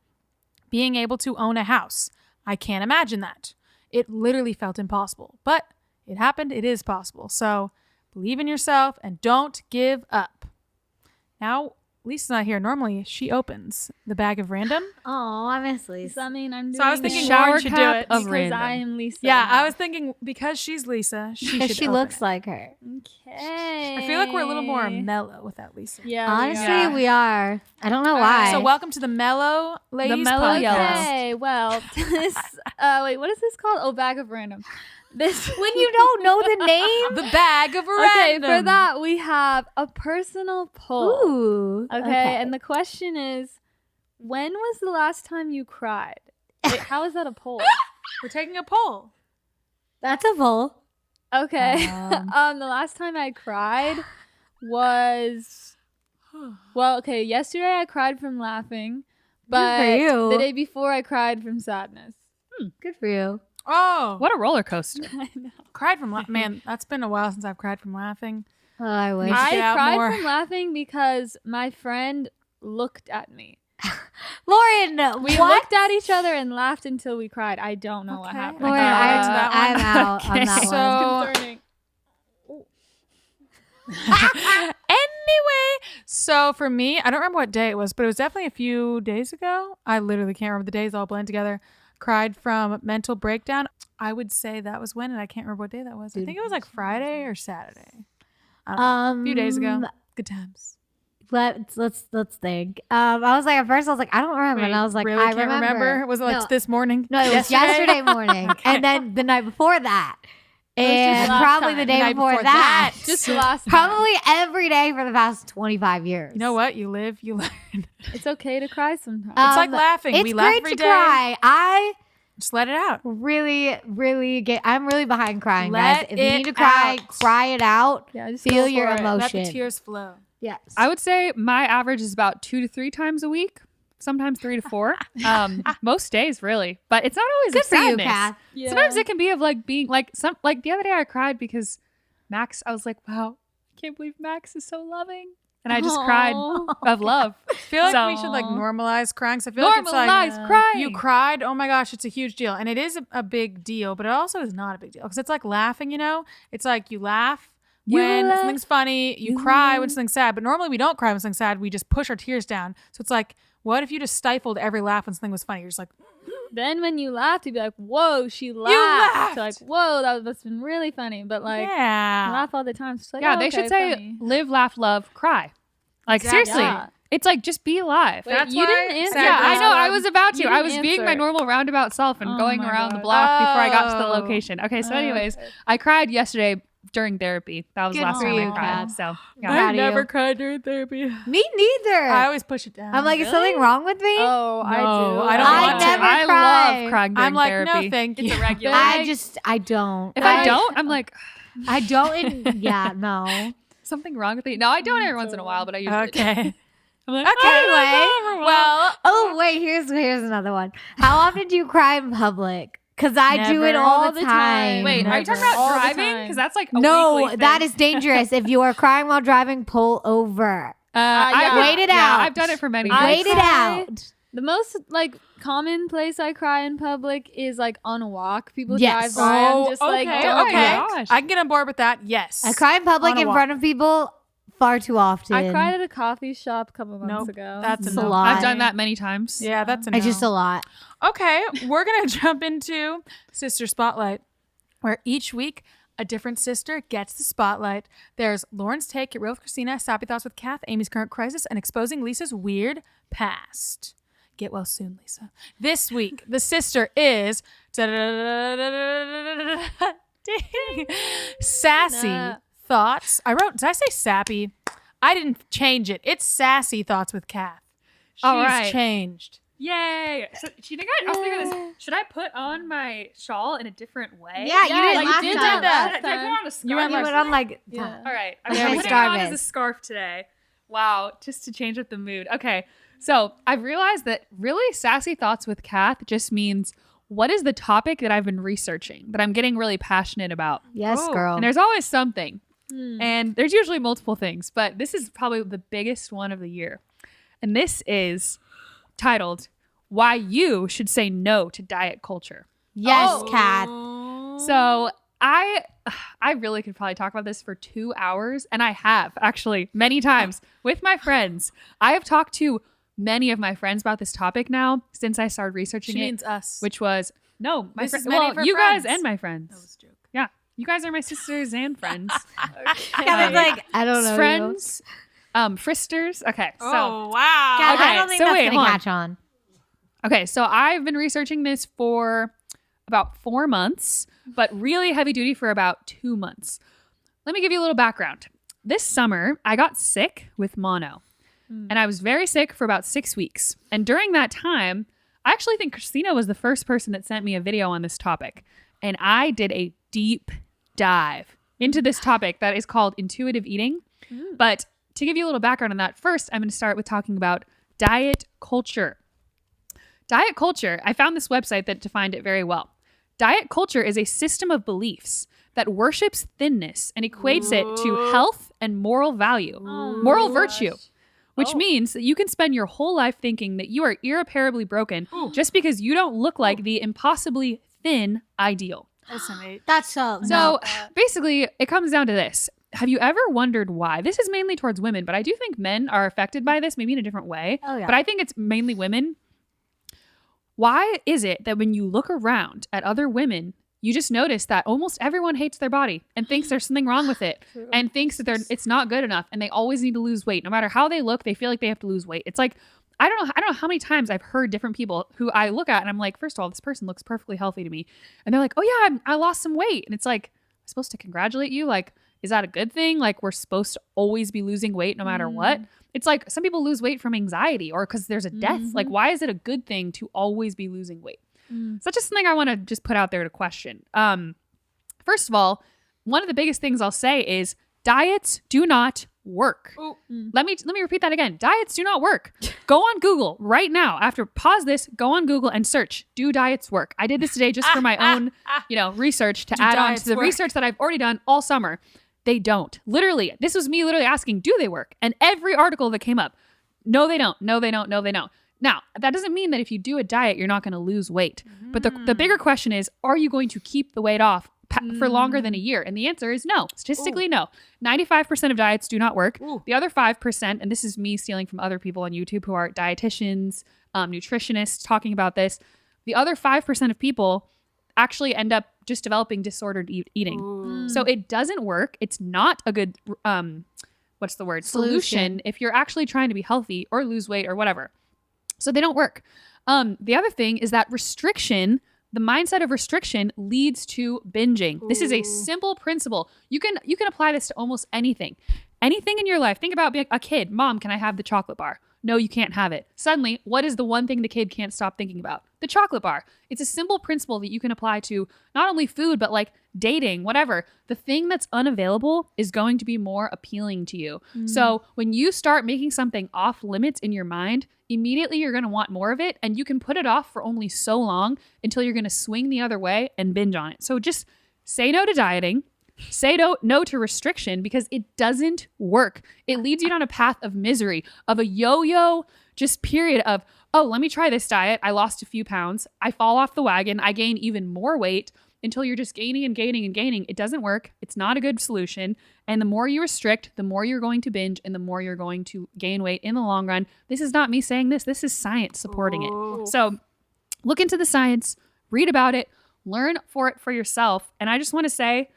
Being able to own a house. I can't imagine that. It literally felt impossible. But it happened. It is possible. So believe in yourself and don't give up. Now, Lisa's not here. Normally, she opens the bag of random. Oh, I miss Does Lisa. that mean I'm doing So I was it? thinking shower Lauren should do cap it. of because random. I am Lisa. Yeah, now. I was thinking because she's Lisa, she Because should she open looks it. like her. Okay. I feel like we're a little more mellow without Lisa. Yeah. Honestly, Yeah. we are. I don't know why. So welcome to the Mellow Ladies Mellow podcast. Yellows. Okay. Well, this. Wait. What is this called? Oh, bag of random. This. when you don't know the name. The bag of Okay. random. For that, we have a personal poll. Ooh. Okay. And the question is, when was the last time you cried? Wait, how is that a poll? We're taking a poll. That's a poll. Okay. Um, The last time I cried was okay, yesterday I cried from laughing, but you. the day before I cried from sadness. Good for you. Oh, What a roller coaster. I know. cried from man. That's been a while since I've cried from laughing. Oh, I wish. should I get out cried more. from laughing because my friend looked at me. Lauren, We what? looked at each other and laughed until we cried. I don't know what Okay. happened. Lauren, I can relate to that one. I'm out on that So- Concerning. Anyway, so for me, I don't remember what day it was, but it was definitely a few days ago. I literally can't remember. The days all blend together. Cried from mental breakdown. I would say that was when, and I can't remember what day that was. I think it was like Friday or Saturday. I don't know. A few days ago. Good times. Let's think. I was like, at first I was like, I don't remember, and I was like, really I can't remember. Was it like No. this morning? No, it was yesterday morning, and then the night before that, and last probably time. the day The night before, before that. that. Just the last time. Probably every day for the past 25 years. You know what? You live, you learn. It's okay to cry sometimes. It's like laughing. It's We laugh great every to day. cry. I Just let it out. really I'm really behind crying, Let guys. If you it need to cry, out. cry it out. Yeah, just Feel go your for it. emotion. Let the tears flow. Yes. I would say my average is about 2 to 3 times a week, sometimes 3 to 4. Most days, really. But it's not always Good of for you, sadness. Kath. Yeah. Sometimes it can be of like being like the other day I cried because Max, I was like, wow, I can't believe Max is so loving. And I just cried Aw. of love. I feel like So- we should like normalize crying. So I feel like it's Normalize like crying. you cried. Oh my gosh, it's a huge deal, and it is a big deal. But it also is not a big deal because it's like laughing. You know, it's like you laugh when laugh, something's funny. You cry when something's sad. But normally we don't cry when something's sad. We just push our tears down. So it's like, what if you just stifled every laugh when something was funny? You're just like, Then when you laughed, you'd be like, "Whoa, she laughed!" laughed. So like, "Whoa, that's been really funny." But like, yeah. laugh all the time. It's just like, Yeah, oh, they okay, should say funny. live, laugh, love, cry. Like Exactly. seriously. Yeah. It's like just be alive. Wait, That's you why didn't answer. sad Yeah, I girls know. club. I was about to. You I was didn't being my answer. normal roundabout self and Oh going my around the God. block before I got to the Oh. location. Okay, so Oh, anyways, okay. I cried yesterday during therapy. That was Good the last for time you, I cried. Kat. So Proud yeah. of you. cried during therapy. Me neither. I always push it down. I'm like, is something wrong with me? Oh, I No, do. I don't I want to. never I cry. love crying during I'm like, therapy. no, thank you. It's a regular. I don't. If I don't, I'm like, I don't. Yeah, no. something wrong with me. No, I don't every once in a while, but I usually do. Okay. I'm like, Anyway, Well, oh wait, here's another one. How often do you cry in public? Because I do it Never. all All the the time. time. wait, are you talking Never. All about the driving? time. Because that's like a No, weekly that thing. is dangerous. If you are crying while driving, pull over. yeah. Wait it yeah, out. I've done it for many I years. Wait it cry- out. The most like common place I cry in public is like on a walk. People Yes. drive by. Oh, I'm just like, okay, don't okay. look. Gosh. I can get on board with that. Yes. I cry in public On a in walk. front of people far too often. I cried at a coffee shop a couple months Nope. ago. That's It's a a no. lot. I've done that many times. Yeah, that's a no. It's just a lot. Okay, we're going to jump into Sister Spotlight, where each week a different sister gets the spotlight. There's Lauren's Take, Get Real with Christina, Sappy Thoughts with Kath, Amy's Current Crisis, and Exposing Lisa's Weird Past. Get well soon, Lisa. This week, the sister is Sassy Nah. Thoughts. Did I say sappy? I didn't change it. It's Sassy Thoughts with Kath. She's All right. changed. Yay! So, do you think I was thinking this? Should I put on my shawl in a different way? Yeah, you did like last you did time. that. Did I put on a scarf? You went You like- went on like Yeah. All right. Like I'm my putting it scarf on is. as a scarf today. Wow, just to change up the mood. Okay, so I've realized that really sassy thoughts with Kath just means what is the topic that I've been researching that I'm getting really passionate about. yes, Oh, girl. And there's always something. Hmm. And there's usually multiple things, but this is probably the biggest one of the year. And this is titled Why You Should Say No to Diet Culture. Yes, Oh. Kat. So I really could probably talk about this for 2 hours, and I have actually many times with my friends. I have talked to many of my friends about this topic now since I started researching She it, means us. which was no, my This friends. is many Well, of her you friends. guys and my friends. That was a joke. Yeah, you guys are my sisters and friends. Kevin's like, I don't know. Friends, fristers. Okay, so wow. Yeah, Okay, I don't think so that's wait, gonna hold on. catch on. okay, so I've been researching this for about 4 months, but really heavy duty for about 2 months. Let me give you a little background. This summer, I got sick with mono, and I was very sick for about 6 weeks. And during that time, I actually think Christina was the first person that sent me a video on this topic, and I did a deep dive into this topic that is called intuitive eating. But to give you a little background on that, first, I'm going to start with talking about diet culture. Diet culture, I found this website that defined it very well. Diet culture is a system of beliefs that worships thinness and equates it to health and moral value, moral virtue, which means that you can spend your whole life thinking that you are irreparably broken just because you don't look like the impossibly thin ideal. Listen, mate. That's so. So basically, it comes down to this. Have you ever wondered why? This is mainly towards women, but I do think men are affected by this, maybe in a different way. Oh, yeah. But I think it's mainly women. Why is it that when you look around at other women, you just notice that almost everyone hates their body and thinks there's something wrong with it and thinks that it's not good enough and they always need to lose weight. No matter how they look, they feel like they have to lose weight. It's like, I don't know how many times I've heard different people who I look at and I'm like, first of all, this person looks perfectly healthy to me. And they're like, oh yeah, I lost some weight. And it's like, I'm supposed to congratulate you? Like, is that a good thing? Like, we're supposed to always be losing weight no matter what? It's like some people lose weight from anxiety or because there's a death. Like, why is it a good thing to always be losing weight? So that's just something I want to just put out there to question. First of all, one of the biggest things I'll say is diets do not work. Let me repeat that again. Diets do not work. Go on Google right now. After pause this, go on Google and search, do diets work? I did this today just for my own, research to add on to the research that I've already done all summer. They don't. Literally, this was me literally asking, do they work? And every article that came up, no, they don't. No, they don't. No, they don't. Now, that doesn't mean that if you do a diet, you're not going to lose weight. But the bigger question is, are you going to keep the weight off for longer than a year? And the answer is no. Statistically, no. 95% of diets do not work. The other 5%, and this is me stealing from other people on YouTube who are dietitians, nutritionists talking about this. The other 5% of people actually end up just developing disordered eating. So it doesn't work. It's not a good, solution if you're actually trying to be healthy or lose weight or whatever. So they don't work. The other thing is that restriction, the mindset of restriction leads to binging. This is a simple principle. You can apply this to almost anything. Anything in your life. Think about being a kid. Mom, can I have the chocolate bar? No, you can't have it. Suddenly, what is the one thing the kid can't stop thinking about? The chocolate bar. It's a simple principle that you can apply to not only food, but like dating, whatever. The thing that's unavailable is going to be more appealing to you. So when you start making something off limits in your mind, immediately you're going to want more of it. And you can put it off for only so long until you're going to swing the other way and binge on it. So just say no to dieting. Say no to restriction because it doesn't work. It leads you down a path of misery, of a yo-yo just period of, oh, let me try this diet. I lost a few pounds. I fall off the wagon. I gain even more weight until you're just gaining and gaining and gaining. It doesn't work. It's not a good solution. And the more you restrict, the more you're going to binge and the more you're going to gain weight in the long run. This is not me saying this. This is science supporting it. So look into the science, read about it, learn for it for yourself. And I just want to say,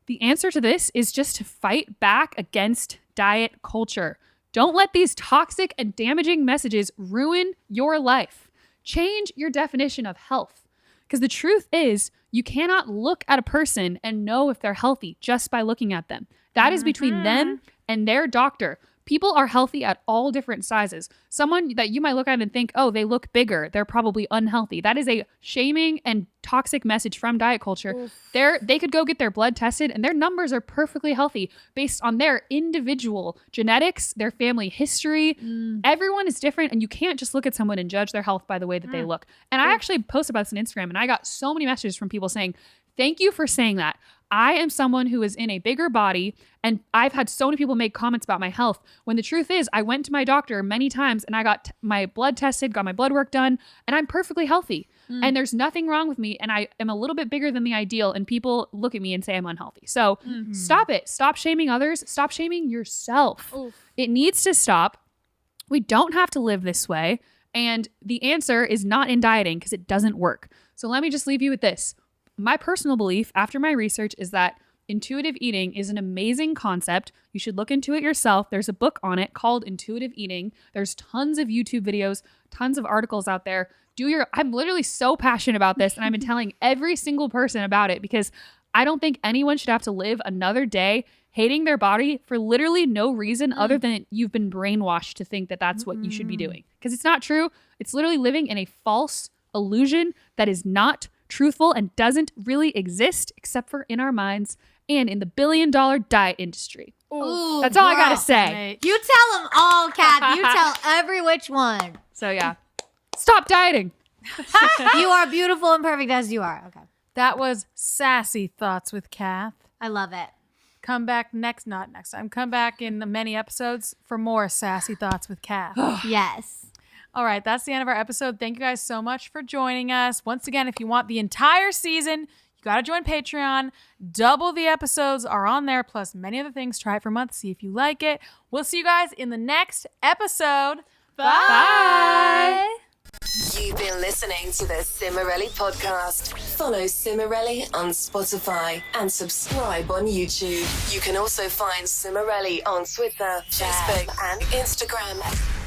the answer to this is just to fight back against diet culture. Don't let these toxic and damaging messages ruin your life. Change your definition of health. Because the truth is, you cannot look at a person and know if they're healthy just by looking at them. That is between them and their doctor. People are healthy at all different sizes. Someone that you might look at and think, oh, they look bigger, they're probably unhealthy. That is a shaming and toxic message from diet culture. They could go get their blood tested and their numbers are perfectly healthy based on their individual genetics, their family history. Everyone is different and you can't just look at someone and judge their health by the way that they look. And I actually posted about this on Instagram and I got so many messages from people saying, thank you for saying that. I am someone who is in a bigger body and I've had so many people make comments about my health when the truth is I went to my doctor many times and I got my blood tested, got my blood work done, and I'm perfectly healthy. and there's nothing wrong with me, and I am a little bit bigger than the ideal, and people look at me and say I'm unhealthy. So stop it. Stop shaming others. Stop shaming yourself. It needs to stop. We don't have to live this way. And the answer is not in dieting because it doesn't work. So let me just leave you with this. My personal belief after my research is that intuitive eating is an amazing concept. You should look into it yourself. There's a book on it called Intuitive Eating. There's tons of YouTube videos, tons of articles out there. I'm literally so passionate about this, and I've been telling every single person about it because I don't think anyone should have to live another day hating their body for literally no reason other than you've been brainwashed to think that that's what you should be doing. Because it's not true. It's literally living in a false illusion that is not truthful and doesn't really exist except for in our minds and in the billion-dollar diet industry. Ooh, That's all I gotta girl. say. You tell them all, Kat. You tell every which one. So yeah, stop dieting. You are beautiful and perfect as you are. Okay. That was Sassy Thoughts with Kath. I love it. Come back not next time. Come back in the many episodes for more Sassy Thoughts with Kath. Yes. All right, that's the end of our episode. Thank you guys so much for joining us. Once again, if you want the entire season, you got to join Patreon. Double the episodes are on there, plus many other things. Try it for a month, see if you like it. We'll see you guys in the next episode. Bye. You've been listening to the Cimorelli podcast. Follow Cimorelli on Spotify and subscribe on YouTube. You can also find Cimorelli on Twitter, Facebook, and Instagram.